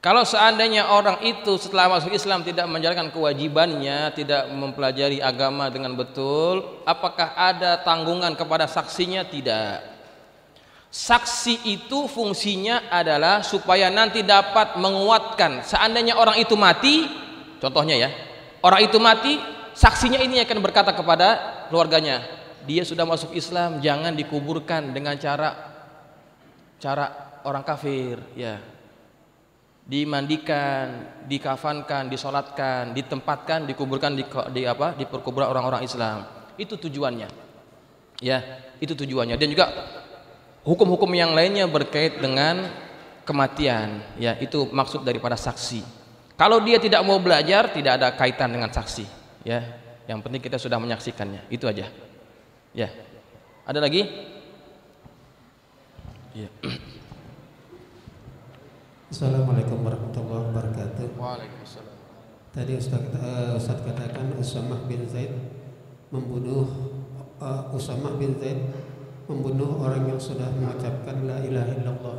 Kalau seandainya orang itu setelah masuk Islam tidak menjalankan kewajibannya, tidak mempelajari agama dengan betul, apakah ada tanggungan kepada saksinya? Tidak. Saksi itu fungsinya adalah supaya nanti dapat menguatkan. Seandainya orang itu mati, contohnya ya, orang itu mati, saksinya ini akan berkata kepada keluarganya, dia sudah masuk Islam, jangan dikuburkan dengan cara orang kafir, ya. Dimandikan, dikafankan, disolatkan, ditempatkan, dikuburkan di perkuburan orang-orang Islam. Itu tujuannya. Ya, itu tujuannya. Dan juga hukum-hukum yang lainnya berkait dengan kematian. Ya, itu maksud daripada saksi. Kalau dia tidak mau belajar, tidak ada kaitan dengan saksi. Ya, yang penting kita sudah menyaksikannya. Itu aja. Ya. Ada lagi? Ya. Assalamualaikum warahmatullahi wabarakatuh. Waalaikumsalam. Tadi Ustaz katakan Usamah bin Zaid membunuh orang yang sudah mengucapkan la ilaha illallah.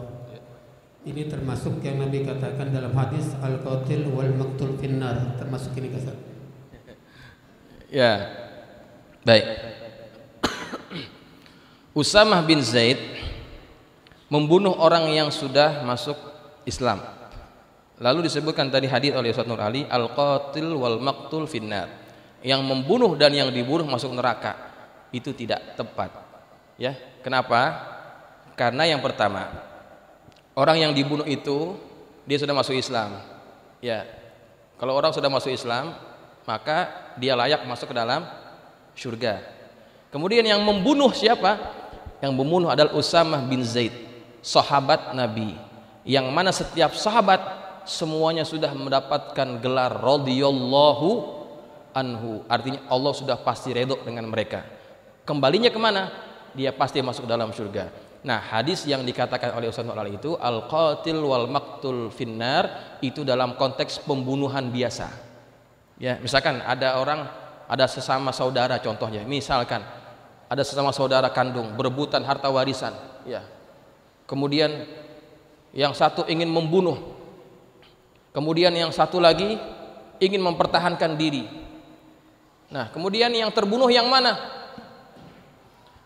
Ini termasuk yang Nabi katakan dalam hadis al-qatil wal maqtul finnar, termasuk ini Ustaz. Ya. Baik. Usamah bin Zaid membunuh orang yang sudah masuk Islam. Lalu disebutkan tadi hadis oleh Ustaz Nur Ali, al-qatil wal maqtul finnar. Yang membunuh dan yang dibunuh masuk neraka. Itu tidak tepat. Ya, kenapa? Karena yang pertama, orang yang dibunuh itu dia sudah masuk Islam. Ya. Kalau orang sudah masuk Islam, maka dia layak masuk ke dalam surga. Kemudian yang membunuh siapa? Yang membunuh adalah Usamah bin Zaid, sahabat Nabi, yang mana setiap sahabat semuanya sudah mendapatkan gelar radhiyallahu anhu, artinya Allah sudah pasti redho dengan mereka. Kembalinya kemana? Dia pasti masuk dalam surga. Nah, hadis yang dikatakan oleh Ustaz Nur Ali itu al-qatil wal maqtul finnar, itu dalam konteks pembunuhan biasa. Ya, misalkan ada sesama saudara, contohnya misalkan ada sesama saudara kandung berebutan harta warisan, ya. Kemudian yang satu ingin membunuh, kemudian yang satu lagi ingin mempertahankan diri. Nah, kemudian yang terbunuh yang mana?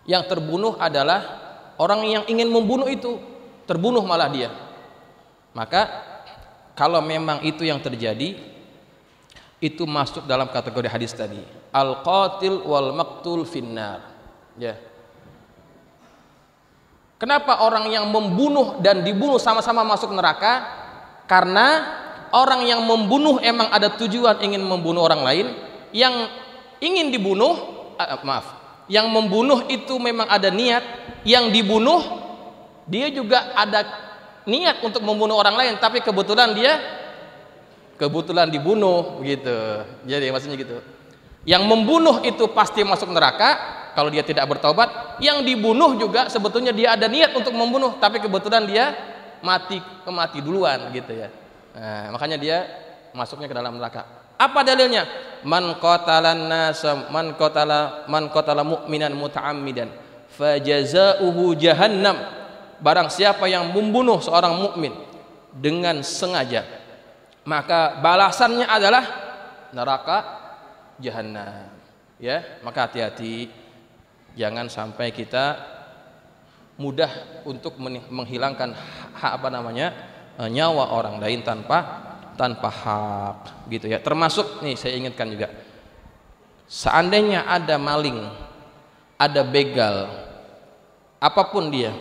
Yang terbunuh adalah orang yang ingin membunuh itu, terbunuh malah dia. Maka kalau memang itu yang terjadi, itu masuk dalam kategori hadis tadi, al-qatil wal maqtul finnar. Ya. Kenapa orang yang membunuh dan dibunuh sama-sama masuk neraka? Karena orang yang membunuh emang ada tujuan ingin membunuh orang lain. Yang ingin dibunuh, yang membunuh itu memang ada niat. Yang dibunuh, dia juga ada niat untuk membunuh orang lain, tapi kebetulan dibunuh, begitu. Jadi maksudnya gitu. Yang membunuh itu pasti masuk neraka. kalau dia tidak bertaubat, yang dibunuh juga sebetulnya dia ada niat untuk membunuh, tapi kebetulan dia mati duluan gitu ya. Nah, makanya dia masuknya ke dalam neraka. Apa dalilnya? Man qatala mu'minan muta'ammidan fajazaohu jahannam. Barang siapa yang membunuh seorang mukmin dengan sengaja, maka balasannya adalah neraka jahanam. Ya, maka hati-hati, jangan sampai kita mudah untuk menghilangkan nyawa orang lain tanpa hak gitu ya. Termasuk nih saya ingatkan juga, seandainya ada maling, ada begal, apapun dia,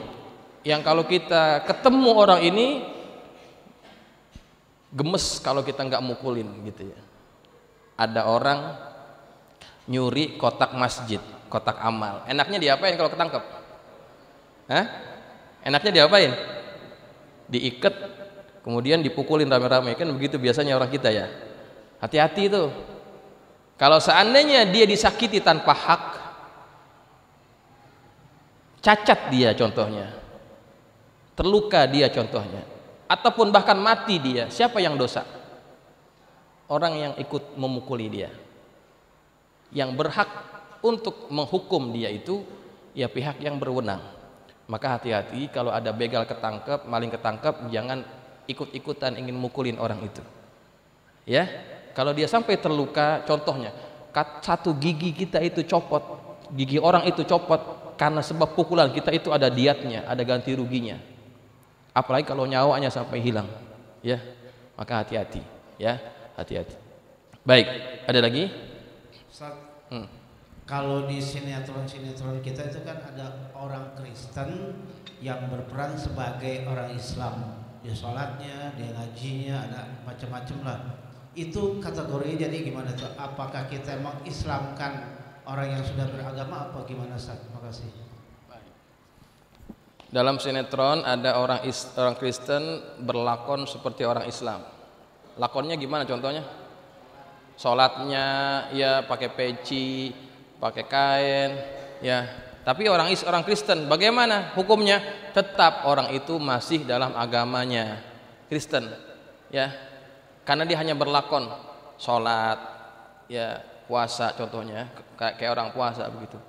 yang kalau kita ketemu orang ini gemes kalau kita nggak mukulin gitu ya. Ada orang nyuri kotak masjid, kotak amal, enaknya diapain kalau ketangkep? Hah? Enaknya diapain? Diikat, kemudian dipukulin rame-rame, kan begitu biasanya orang kita ya. Hati-hati itu. Kalau seandainya dia disakiti tanpa hak, cacat dia contohnya, terluka dia contohnya, ataupun bahkan mati dia, siapa yang dosa? Orang yang ikut memukuli dia. Yang berhak untuk menghukum dia itu ya pihak yang berwenang. Maka hati-hati kalau ada begal ketangkep, maling ketangkep, jangan ikut-ikutan ingin mukulin orang itu. Ya, kalau dia sampai terluka, contohnya satu gigi kita itu copot, gigi orang itu copot karena sebab pukulan kita, itu ada diatnya, ada ganti ruginya. Apalagi kalau nyawanya sampai hilang, ya, maka hati-hati, ya, hati-hati. Baik, ada lagi? Kalau di sinetron-sinetron kita itu kan ada orang Kristen yang berperan sebagai orang Islam, dia sholatnya, dia ngajinya, ada macam-macam lah. Itu kategorinya jadi gimana tuh? Apakah kita emang Islamkan orang yang sudah beragama apa gimana, Ustaz? Terima kasih. Dalam sinetron ada orang Kristen berlakon seperti orang Islam. Lakonnya gimana contohnya? Sholatnya ya pakai peci, pakai kain, ya. Tapi orang Kristen bagaimana hukumnya? Tetap orang itu masih dalam agamanya Kristen, ya. Karena dia hanya berlakon, sholat, ya, puasa contohnya, kayak orang puasa begitu.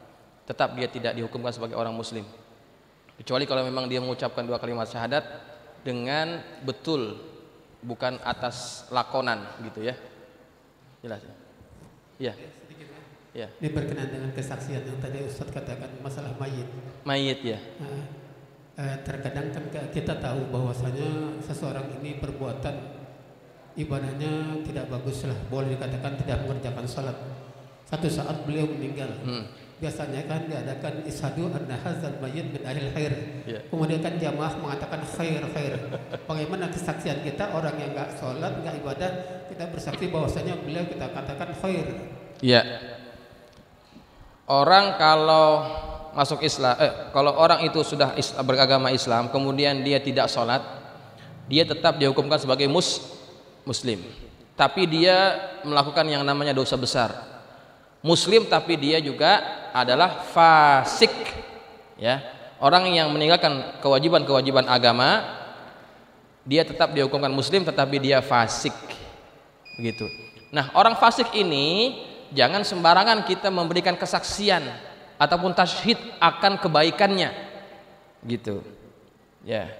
Tetap dia tidak dihukumkan sebagai orang Muslim. Kecuali kalau memang dia mengucapkan 2 kalimat syahadat dengan betul, bukan atas lakonan gitu ya. Jelas ya? Ya. Ini berkenaan dengan kesaksian yang tadi Ustaz katakan masalah mayit. Mayit ya. Terkadang kan kita tahu bahwasanya seseorang ini perbuatan ibadahnya tidak bagus lah, boleh dikatakan tidak mengerjakan salat. Satu saat beliau meninggal. Biasanya kan diadakan ishadu anna hadzal mayyit min ahli khair. Yeah. Kemudian kan jamaah mengatakan khair. Bagaimana kesaksian kita orang yang enggak salat, enggak ibadah, kita bersaksi bahwasanya beliau kita katakan khair. Iya. Yeah. Orang kalau masuk Islam, kalau orang itu sudah beragama Islam, kemudian dia tidak sholat, dia tetap dihukumkan sebagai Muslim. Tapi dia melakukan yang namanya dosa besar. Muslim tapi dia juga adalah fasik, ya. Orang yang meninggalkan kewajiban-kewajiban agama, dia tetap dihukumkan Muslim, tetapi dia fasik, begitu. Nah, orang fasik ini jangan sembarangan kita memberikan kesaksian ataupun tasyhid akan kebaikannya, gitu. Ya,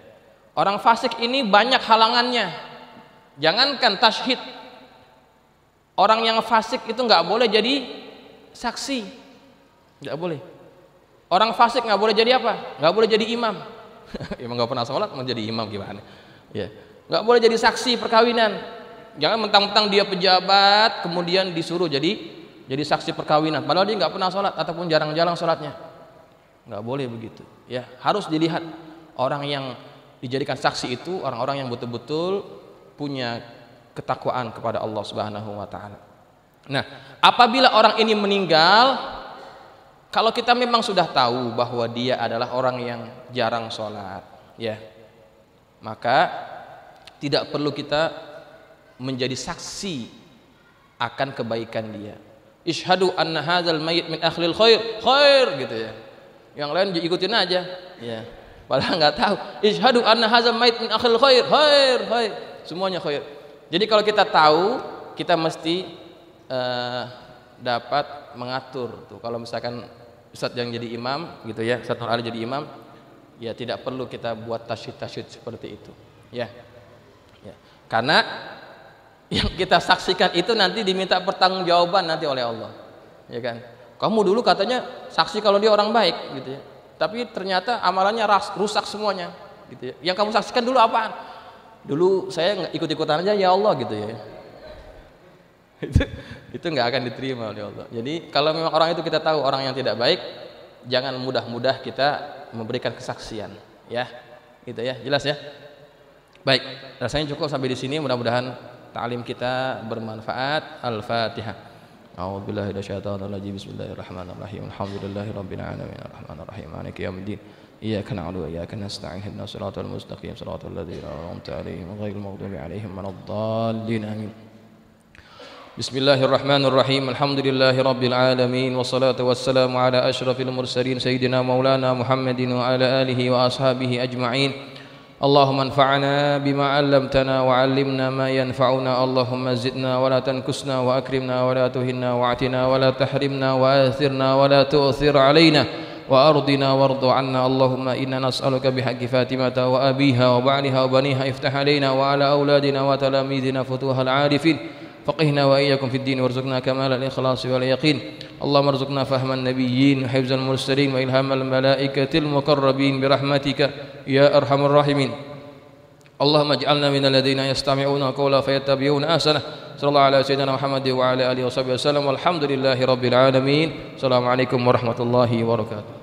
orang fasik ini banyak halangannya. Jangankan tasyhid, orang yang fasik itu nggak boleh jadi saksi, nggak boleh. Orang fasik nggak boleh jadi apa? Nggak boleh jadi imam. Emang nggak pernah sholat mau jadi imam gimana? Ya, nggak boleh jadi saksi perkawinan. Jangan mentang-mentang dia pejabat kemudian disuruh jadi saksi perkawinan, padahal dia nggak pernah sholat ataupun jarang-jarang sholatnya. Nggak boleh begitu. Ya, harus dilihat orang yang dijadikan saksi itu orang-orang yang betul-betul punya ketakwaan kepada Allah Subhanahu wa taala. Nah, apabila orang ini meninggal, kalau kita memang sudah tahu bahwa dia adalah orang yang jarang sholat, ya, maka tidak perlu kita menjadi saksi akan kebaikan dia. Ishhadu anna hadzal mayyit min akhlil khair. Khair gitu ya. Yang lain ikutin aja. Ya. Padahal nggak tahu. Ishhadu anna hadzal mayyit min akhlil khair. Khair, khair. Semuanya khair. Jadi kalau kita tahu, kita mesti dapat mengatur tuh. Kalau misalkan Ustadz yang jadi imam gitu ya, Ustadz Nur Ali jadi imam, ya tidak perlu kita buat tasyid seperti itu. Ya. Ya. Karena yang kita saksikan itu nanti diminta pertanggungjawaban nanti oleh Allah. Ya kan? Kamu dulu katanya saksi kalau dia orang baik gitu ya. Tapi ternyata amalannya rusak semuanya gitu ya. Yang kamu saksikan dulu apaan? Dulu saya ikut-ikutan aja ya Allah gitu ya. Itu nggak akan diterima oleh Allah. Jadi kalau memang orang itu kita tahu orang yang tidak baik, jangan mudah-mudah kita memberikan kesaksian, ya, gitu ya, jelas ya. Baik, rasanya cukup sampai di sini. Mudah-mudahan ta'lim kita bermanfaat. Al-Fatihah. A'udzubillahi minasyaitonir rajim. Bismillahirrahmanirrahim. Alhamdulillahirabbil alamin. Arrahmanirrahim. Maliki yaumiddin. Iyyaka na'budu wa iyyaka nasta'in. Ihdinas siratal mustaqim. Siratal ladzina an'amta 'alaihim ghairil maghdubi 'alaihim waladdallin. Amin. Bismillahirrahmanirrahim. Alhamdulillahirabbil alamin wassalatu wassalamu ala asyrafil mursalin sayyidina maulana Muhammadin wa ala alihi wa ashabihi ajma'in. Allahumma anfa'na bima 'allamtana wa 'allimna ma yanfa'una. Allahumma zidna wa la tankusna wa akrimna wa la tuhinna wa atina wa la tahrimna wa athirna wa la tu'thir 'alaina wa ardina wardu 'anna. Allahumma inna nas'aluka bihaqqi Fatimata wa abiha wa ba'liha wa baniha iftah 'alaina wa 'ala auladina wa talamidina futuhal 'arifin. فقهنا وإياكم في الدين وارزقنا كمال الإخلاص واليقين. اللهم ارزقنا فهم النبيين وحفظ المرسلين وإلهام الملائكة المقربين برحمتك يا أرحم الراحمين. اللهم اجعلنا من الذين يستمعون القول فيتبعون أحسنه. صلى الله على سيدنا محمد وعلى آله وصحبه وسلم والحمد لله رب العالمين. السلام عليكم ورحمة الله وبركاته.